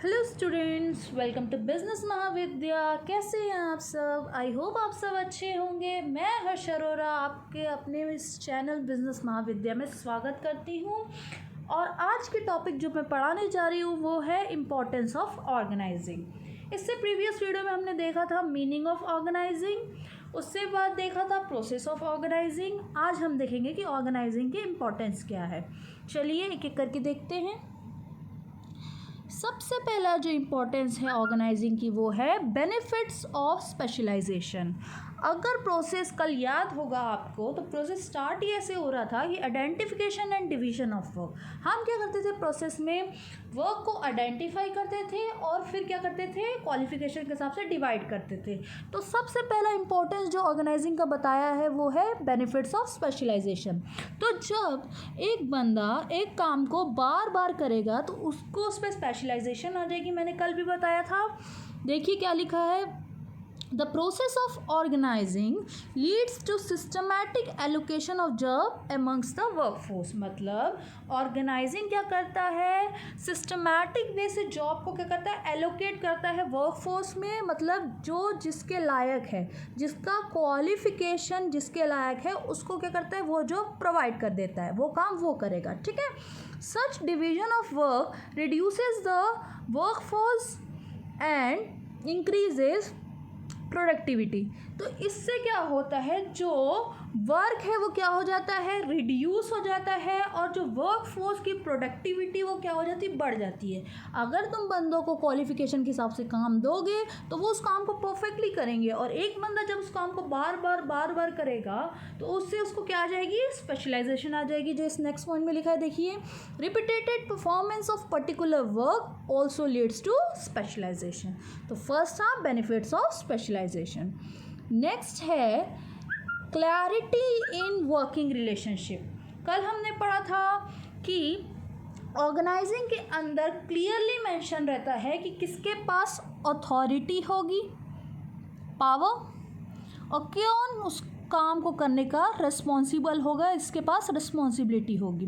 Hello students, welcome to business Mahavidya. कैसे हैं आप सब? आई होप आप सब अच्छे होंगे। मैं हर्ष अरोरा आपके अपने इस चैनल बिजनेस महाविद्या में स्वागत करती हूँ। और आज के टॉपिक जो मैं पढ़ाने जा रही हूँ वो है इम्पोर्टेंस ऑफ ऑर्गेनाइजिंग। इससे प्रीवियस वीडियो में हमने देखा था मीनिंग ऑफ ऑर्गेनाइजिंग, उससे बाद देखा था प्रोसेस ऑफ ऑर्गेनाइजिंग। आज हम देखेंगे कि ऑर्गेनाइजिंग की इम्पोर्टेंस क्या है। चलिए एक एक करके देखते हैं। सबसे पहला जो इम्पोर्टेंस है ऑर्गेनाइजिंग की वो है बेनिफिट्स ऑफ स्पेशलाइजेशन। अगर प्रोसेस कल याद होगा आपको तो प्रोसेस स्टार्ट ही ऐसे हो रहा था कि identification and division of work. हम क्या करते थे प्रोसेस में, वर्क को आइडेंटिफाई करते थे और फिर क्या करते थे, क्वालिफिकेशन के हिसाब से डिवाइड करते थे। तो सबसे पहला इंपॉर्टेंस जो ऑर्गेनाइजिंग का बताया है वो है बेनिफिट्स ऑफ स्पेशलाइजेशन। तो जब एक बंदा एक काम को बार बार करेगा तो उसको उस पर स्पेशलाइजेशन आ जाएगी। मैंने कल भी बताया था, देखिए क्या लिखा है। The process of organizing leads to systematic allocation of job amongst the workforce। मतलब ऑर्गेनाइजिंग क्या करता है, सिस्टमैटिक वे से जॉब को क्या करता है, एलोकेट करता है वर्कफोर्स में। मतलब जो जिसके लायक है, जिसका क्वालिफिकेशन जिसके लायक है, उसको क्या करता है, वो जॉब प्रोवाइड कर देता है, वो काम वो करेगा। ठीक है। Such division of work reduces the workforce and increases productivity. तो इससे क्या होता है, जो वर्क है वो क्या हो जाता है, रिड्यूस हो जाता है, और जो वर्क फोर्स की प्रोडक्टिविटी वो क्या हो जाती है, बढ़ जाती है। अगर तुम बंदों को क्वालिफिकेशन के हिसाब से काम दोगे तो वो उस काम को परफेक्टली करेंगे, और एक बंदा जब उस काम को बार बार करेगा तो उससे उसको क्या आ जाएगी, स्पेशलाइजेशन आ जाएगी। जो इस नेक्स्ट पॉइंट में लिखा है देखिए, repeated performance of particular work also leads to specialisation. तो फर्स्ट था बेनिफिट्स ऑफ स्पेशलाइजेशन। नेक्स्ट है क्लैरिटी इन वर्किंग रिलेशनशिप। कल हमने पढ़ा था कि ऑर्गेनाइजिंग के अंदर क्लियरली मेंशन रहता है कि किसके पास अथॉरिटी होगी, पावर, और कौन उस काम को करने का रिस्पॉन्सिबल होगा, इसके पास रिस्पॉन्सिबिलिटी होगी।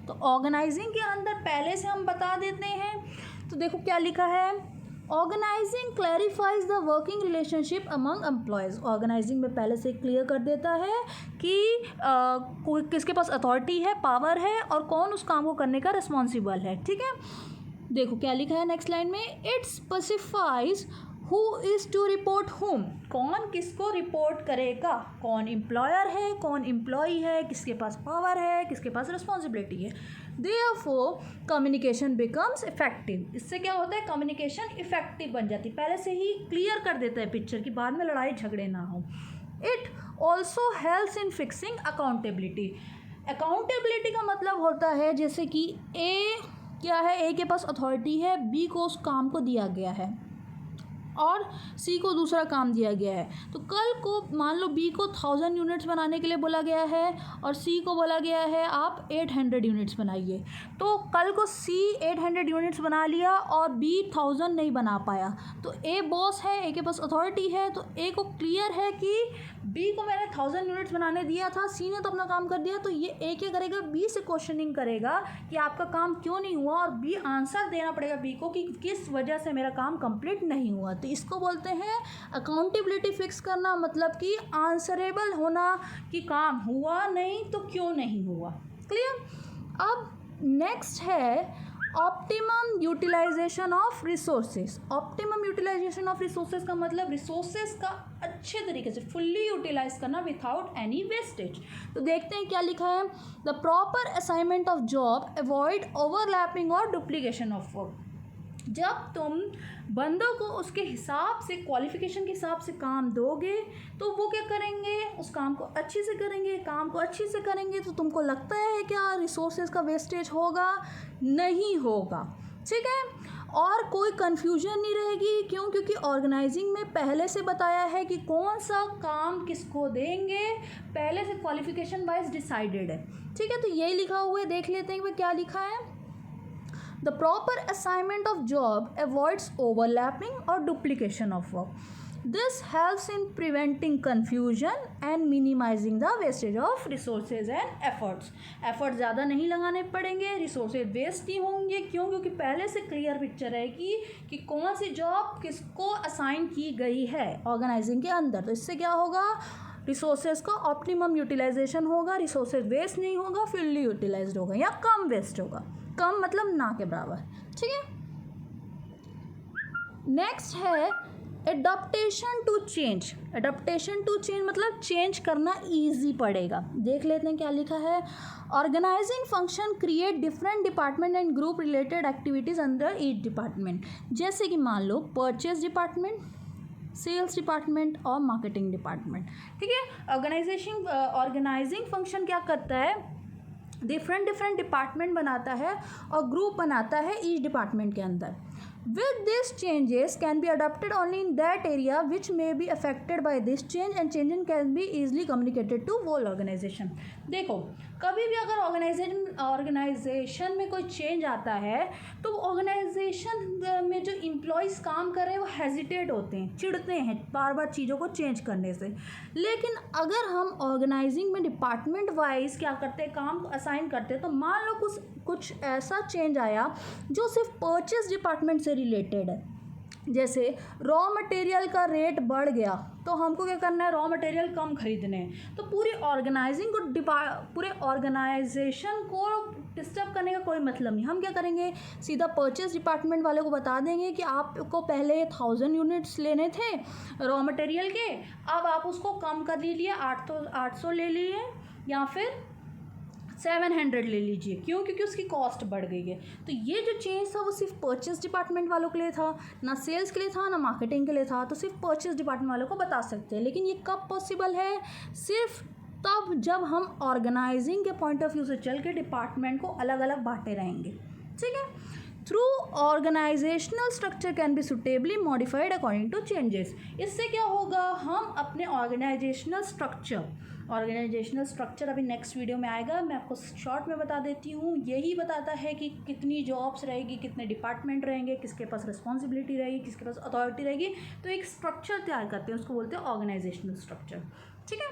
तो ऑर्गेनाइजिंग के अंदर पहले से हम बता देते हैं। तो देखो क्या लिखा है, organising clarifies the working relationship among employees. Organising में पहले से क्लियर कर देता है कि कोई किसके पास अथॉरिटी है, पावर है, और कौन उस काम को करने का रिस्पॉन्सिबल है। ठीक है। देखो क्या लिखा है नेक्स्ट लाइन में, it specifies who is to report whom. कौन किसको रिपोर्ट करेगा, कौन एम्प्लॉयर है, कौन एम्प्लॉई है, किसके पास पावर है, किसके पास रिस्पॉन्सिबिलिटी है। Therefore communication becomes effective. इससे क्या होता है, कम्युनिकेशन इफेक्टिव बन जाती है। पहले से ही क्लियर कर देता है पिक्चर की, बाद में लड़ाई झगड़े ना हो। It also helps in fixing accountability. Accountability का मतलब होता है जैसे कि ए क्या है, ए के पास अथॉरिटी है, बी को उस काम को दिया गया है और सी को दूसरा काम दिया गया है। तो कल को मान लो बी को 1000 यूनिट्स बनाने के लिए बोला गया है और सी को बोला गया है आप 800 यूनिट्स बनाइए। तो कल को सी 800 यूनिट्स बना लिया और बी 1000 नहीं बना पाया। तो ए बॉस है, ए के पास अथॉरिटी है, तो ए को क्लियर है कि बी को मैंने 1000 यूनिट्स बनाने दिया था, सी ने तो अपना काम कर दिया। तो ये ए क्या करेगा, बी से क्वेश्चनिंग करेगा कि आपका काम क्यों नहीं हुआ, और बी आंसर देना पड़ेगा बी को कि किस वजह से मेरा काम कंप्लीट नहीं हुआ। तो इसको बोलते हैं अकाउंटेबिलिटी फिक्स करना, मतलब कि आंसरेबल होना कि काम हुआ नहीं तो क्यों नहीं हुआ। क्लियर। अब नेक्स्ट है optimum utilisation of resources. Optimum utilisation of resources का मतलब रिसोर्सेज का अच्छे तरीके से फुल्ली यूटिलाइज करना विथआउट एनी वेस्टेज। तो देखते हैं क्या लिखा है, the proper assignment of job, avoid overlapping और डुप्लीकेशन ऑफ वर्क। जब तुम बंदों को उसके हिसाब से, क्वालिफिकेशन के हिसाब से काम दोगे तो वो क्या करेंगे, उस काम को अच्छे से करेंगे। काम को अच्छे से करेंगे तो तुमको लगता है क्या रिसोर्सेज का वेस्टेज होगा, नहीं होगा। ठीक है। और कोई कन्फ्यूजन नहीं रहेगी, क्यों, क्योंकि ऑर्गेनाइजिंग में पहले से बताया है कि कौन सा काम किसको देंगे, पहले से क्वालिफिकेशन वाइज डिसाइडेड है। ठीक है। तो यही लिखा हुआ है, देख लेते हैं कि क्या लिखा है। The proper assignment of job avoids overlapping or duplication of work। This helps in preventing confusion and minimising the wastage of resources and efforts. Effort ज़्यादा नहीं लगाने पड़ेंगे, रिसोर्सेज वेस्ट नहीं होंगे। क्यों? क्योंकि पहले से क्लियर पिक्चर रहेगी कि कौन सी जॉब किसको असाइन की गई है ऑर्गेनाइजिंग के अंदर। तो इससे क्या होगा, रिसोर्सेज का ऑप्टिमम यूटिलाइजेशन होगा, रिसोर्सेज वेस्ट नहीं होगा, फुल्ली यूटिलाइज्ड होगा या कम वेस्ट होगा। कम मतलब ना के बराबर, ठीक है। नेक्स्ट है adaptation to change. Adaptation to change मतलब चेंज करना ईजी पड़ेगा। देख लेते हैं क्या लिखा है। Organising function create different department and group related activities under each department. जैसे कि मान लो परचेज डिपार्टमेंट, सेल्स डिपार्टमेंट और मार्केटिंग डिपार्टमेंट, ठीक है। ऑर्गेनाइजिंग फंक्शन क्या करता है, डिफरेंट डिपार्टमेंट बनाता है और ग्रुप बनाता है ईच डिपार्टमेंट के अंदर। With these changes can be adopted only in that area which may be affected by this change and changes can be easily communicated to whole organization। देखो कभी भी अगर ऑर्गेनाइजेशन में कोई चेंज आता है तो ऑर्गेनाइजेशन में जो एम्प्लॉयज़ काम कर रहे हैं वो हेजिटेट होते हैं, चिढ़ते हैं बार बार चीज़ों को चेंज करने से। लेकिन अगर हम ऑर्गेनाइजिंग में डिपार्टमेंट वाइज क्या करते हैं, काम असाइन करते हैं, तो मान लो कुछ ऐसा चेंज आया जो सिर्फ परचेज डिपार्टमेंट से रिलेटेड है। जैसे रॉ मटेरियल का रेट बढ़ गया तो हमको क्या करना है, रॉ मटेरियल कम खरीदने हैं। तो पूरी ऑर्गेनाइजिंग को पूरे ऑर्गेनाइजेशन को डिस्टर्ब करने का कोई मतलब नहीं। हम क्या करेंगे, सीधा परचेज डिपार्टमेंट वाले को बता देंगे कि आपको पहले 1000 यूनिट्स लेने थे रॉ मटेरियल के, अब आप उसको कम कर लीजिए, 800 ले लिए या फिर 700 ले लीजिए। क्यों? क्योंकि उसकी कॉस्ट बढ़ गई है। तो ये जो चेंज था वो सिर्फ परचेज डिपार्टमेंट वालों के लिए था, ना सेल्स के लिए था, ना मार्केटिंग के लिए था। तो सिर्फ परचेज डिपार्टमेंट वालों को बता सकते हैं। लेकिन ये कब पॉसिबल है, सिर्फ तब जब हम ऑर्गेनाइजिंग के पॉइंट ऑफ व्यू से चल के डिपार्टमेंट को अलग अलग बांटे रहेंगे, ठीक है। Through organisational structure can be suitably modified according to changes. इससे क्या होगा, हम अपने ऑर्गेनाइजेशनल स्ट्रक्चर अभी नेक्स्ट वीडियो में आएगा, मैं आपको शॉर्ट में बता देती हूँ। यही बताता है कि कितनी जॉब्स रहेगी, कितने डिपार्टमेंट रहेंगे, किसके पास रिस्पॉन्सिबिलिटी रहेगी, किसके पास अथॉरिटी रहेगी। तो एक स्ट्रक्चर तैयार करते हैं, उसको बोलते हैं ऑर्गेनाइजेशनल स्ट्रक्चर, ठीक है।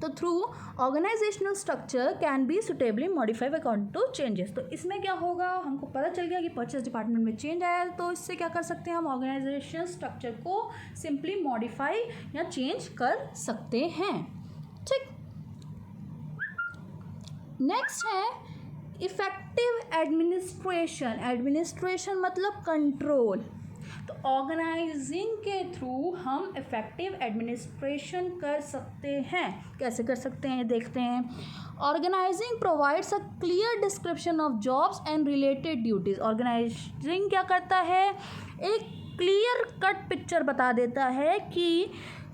तो through organisational structure can be suitably modified according to changes. तो इसमें क्या होगा, हमको पता चल गया कि परचेज डिपार्टमेंट में चेंज आया, तो इससे क्या कर सकते हैं, हम ऑर्गेनाइजेशन स्ट्रक्चर को सिंपली मॉडिफाई या चेंज कर सकते हैं, ठीक। नेक्स्ट है इफेक्टिव एडमिनिस्ट्रेशन। एडमिनिस्ट्रेशन मतलब कंट्रोल। तो ऑर्गेनाइजिंग के थ्रू हम इफेक्टिव एडमिनिस्ट्रेशन कर सकते हैं। कैसे कर सकते हैं देखते हैं। Organising provides a clear description of jobs and related duties. Organising क्या करता है, एक क्लियर कट पिक्चर बता देता है कि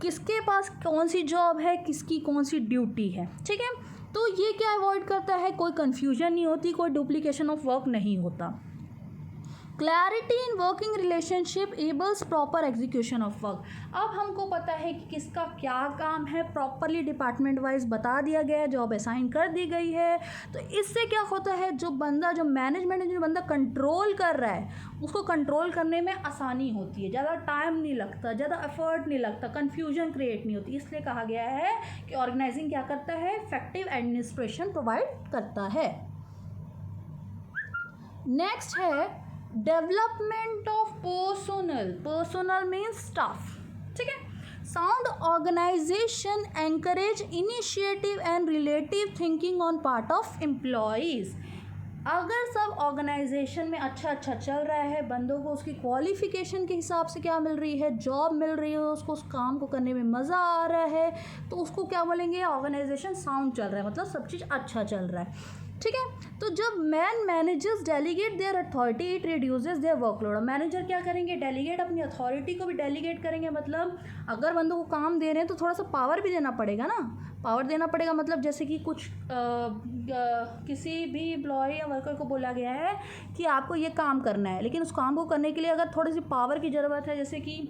किसके पास कौन सी जॉब है, किसकी कौन सी ड्यूटी है, ठीक है। तो ये क्या अवॉइड करता है, कोई कन्फ्यूजन नहीं होती, कोई डुप्लीकेशन ऑफ वर्क नहीं होता। Clarity in working relationship enables proper execution of work. अब हमको पता है कि किसका क्या काम है, प्रॉपरली डिपार्टमेंट वाइज बता दिया गया है, जॉब असाइन कर दी गई है। तो इससे क्या होता है, जो मैनेजमेंट जो बंदा कंट्रोल कर रहा है उसको कंट्रोल करने में आसानी होती है, ज़्यादा टाइम नहीं लगता, ज़्यादा एफर्ट नहीं लगता, कन्फ्यूजन क्रिएट नहीं होती। इसलिए कहा गया है कि ऑर्गेनाइजिंग क्या करता है, इफेक्टिव एडमिनिस्ट्रेशन प्रोवाइड करता है। नेक्स्ट है development of personnel means staff, ठीक है। Sound organisation encourage initiative and relative thinking on part of employees. अगर सब ऑर्गेनाइजेशन में अच्छा चल रहा है, बंदों को उसकी क्वालिफिकेशन के हिसाब से क्या मिल रही है, जॉब मिल रही है, उसको उस काम को करने में मज़ा आ रहा है, तो उसको क्या बोलेंगे, ऑर्गेनाइजेशन साउंड चल रहा है, मतलब सब चीज़ अच्छा चल रहा है, ठीक है। तो जब managers delegate their authority it reduces their workload. Manager क्या करेंगे, डेलीगेट अपनी अथॉरिटी को भी डेलीगेट करेंगे। मतलब अगर बंदों को काम दे रहे हैं तो थोड़ा सा पावर भी देना पड़ेगा ना, पावर देना पड़ेगा। मतलब जैसे कि कुछ किसी भी एम्प्लॉय या वर्कर को बोला गया है कि आपको ये काम करना है, लेकिन उस काम को करने के लिए अगर थोड़ी सी पावर की ज़रूरत है, जैसे कि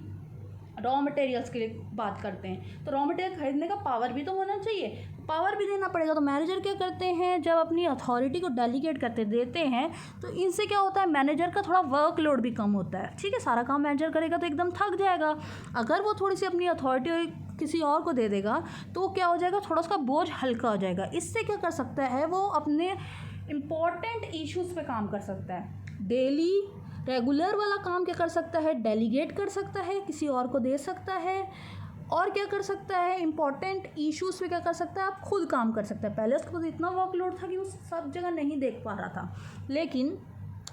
रॉ मटेरियल्स के लिए बात करते हैं तो रॉ मटेरियल खरीदने का पावर भी तो होना चाहिए, पावर भी देना पड़ेगा। तो मैनेजर क्या करते हैं, जब अपनी अथॉरिटी को डेलीगेट करते देते हैं तो इनसे क्या होता है, मैनेजर का थोड़ा वर्कलोड भी कम होता है। ठीक है, सारा काम मैनेजर करेगा तो एकदम थक जाएगा। अगर वो थोड़ी सी अपनी अथॉरिटी किसी और को दे देगा तो वो क्या हो जाएगा, थोड़ा उसका बोझ हल्का हो जाएगा। इससे क्या कर सकता है, वो अपने इम्पॉर्टेंट इश्यूज़ पे काम कर सकता है। डेली रेगुलर वाला काम क्या कर सकता है, डेलीगेट कर सकता है, किसी और को दे सकता है। और क्या कर सकता है, इंपॉर्टेंट इश्यूज़ पे क्या कर सकता है, आप खुद काम कर सकते हैं। पहले उसके पास इतना वर्कलोड था कि वो सब जगह नहीं देख पा रहा था, लेकिन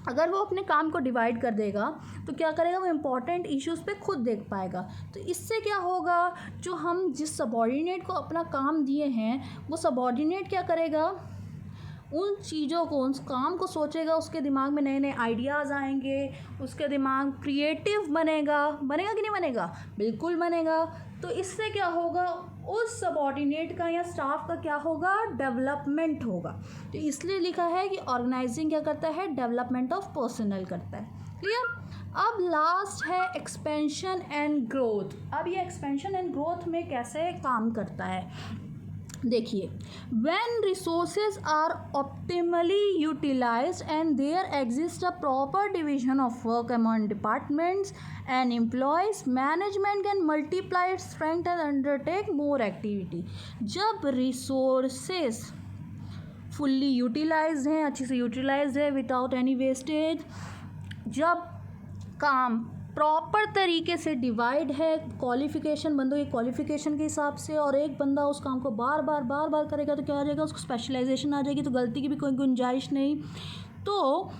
अगर वो अपने काम को डिवाइड कर देगा तो क्या करेगा, वो इम्पॉर्टेंट इश्यूज़ पे खुद देख पाएगा। तो इससे क्या होगा, जो हम जिस सबॉर्डिनेट को अपना काम दिए हैं वो सबॉर्डिनेट क्या करेगा, उन चीज़ों को, उस काम को सोचेगा, उसके दिमाग में नए नए आइडियाज़ आएंगे, उसके दिमाग क्रिएटिव बनेगा। बनेगा कि नहीं बनेगा, बिल्कुल बनेगा। तो इससे क्या होगा, उस सबॉर्डिनेट का या स्टाफ का क्या होगा, डेवलपमेंट होगा। तो इसलिए लिखा है कि ऑर्गेनाइजिंग क्या करता है, डेवलपमेंट ऑफ पर्सनल करता है। क्लियर। अब लास्ट है एक्सपेंशन एंड ग्रोथ। अब ये एक्सपेंशन एंड ग्रोथ में कैसे काम करता है, देखिए, when resources are optimally utilized and there exists a proper division of work among departments and employees, management can multiply its strength and undertake more activity। जब resources fully utilised हैं, अच्छे से यूटिलाइज्ड है विदाउट एनी वेस्टेज, जब काम proper तरीके से divide है, क्वालिफ़िकेशन बंदों की क्वालिफ़िकेशन के हिसाब से, और एक बंदा उस काम को बार बार करेगा तो क्या हो जाएगा, उसको स्पेशलाइजेशन आ जाएगी, तो गलती की भी कोई गुंजाइश नहीं। तो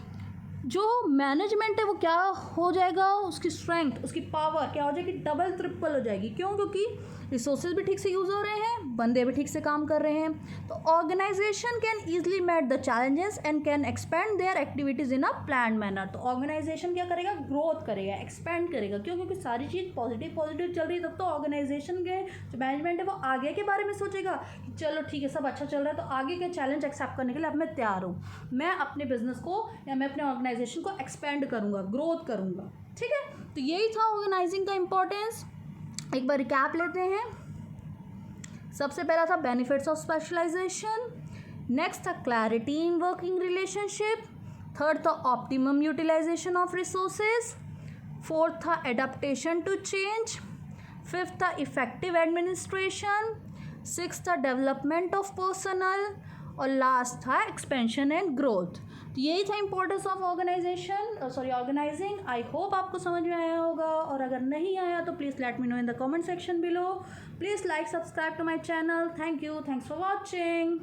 जो मैनेजमेंट है वो क्या हो जाएगा, उसकी स्ट्रेंथ, उसकी पावर क्या हो जाएगी, डबल ट्रिपल हो जाएगी। क्यों, क्योंकि रिसोर्सेज भी ठीक से यूज़ हो रहे हैं, बंदे भी ठीक से काम कर रहे हैं। तो organisation can easily met the challenges and can expand their activities in a plan manner. तो ऑर्गेनाइजेशन क्या करेगा, ग्रोथ करेगा, एक्सपेंड करेगा। क्यों, क्योंकि सारी चीज़ पॉजिटिव चल रही है, तब तो ऑर्गेनाइजेशन के जो मैनेजमेंट है वो आगे के बारे में सोचेगा कि चलो ठीक है, सब अच्छा चल रहा है, तो आगे के चैलेंज एक्सेप्ट करने के लिए अब मैं तैयार हूँ, मैं अपने बिजनेस को या मैं अपने ऑर्गेनाइजेशन को एक्सपेंड करूँगा, ग्रोथ करूँगा। ठीक है, तो यही था ऑर्गेनाइजिंग का इम्पोर्टेंस। एक बार रिकैप लेते हैं। सबसे पहला था बेनिफिट्स ऑफ स्पेशलाइजेशन, नेक्स्ट था clarity in working relationship, third था optimum utilisation of resources, fourth था एडाप्टेशन टू चेंज, फिफ्थ था इफेक्टिव एडमिनिस्ट्रेशन, सिक्स था डेवलपमेंट ऑफ पर्सनल, और लास्ट था एक्सपेंशन एंड ग्रोथ। तो यही था importance of organising. I hope आपको समझ में आया होगा, और अगर नहीं आया तो please let me know in the comment section below. Please like, subscribe to my channel. Thank you, thanks for watching.